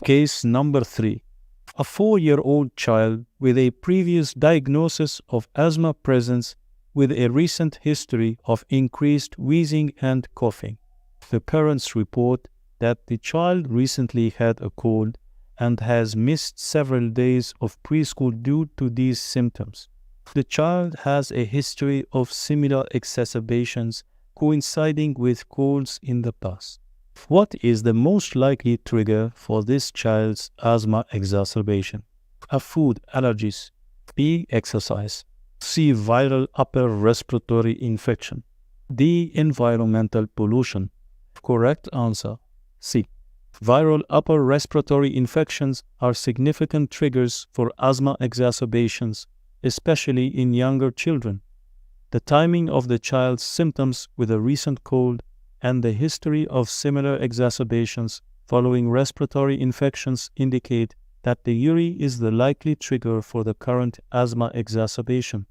Case number 3. A 4-year-old child with a previous diagnosis of asthma presents with a recent history of increased wheezing and coughing. The parents report that the child recently had a cold and has missed several days of preschool due to these symptoms. The child has a history of similar exacerbations coinciding with colds in the past. What is the most likely trigger for this child's asthma exacerbation? A. Food allergies. B. Exercise. C. Viral upper respiratory infection. D. Environmental pollution. Correct answer C. Viral upper respiratory infections are significant triggers for asthma exacerbations, especially in younger children. The timing of the child's symptoms with a recent cold and the history of similar exacerbations following respiratory infections indicate that the URI is the likely trigger for the current asthma exacerbation.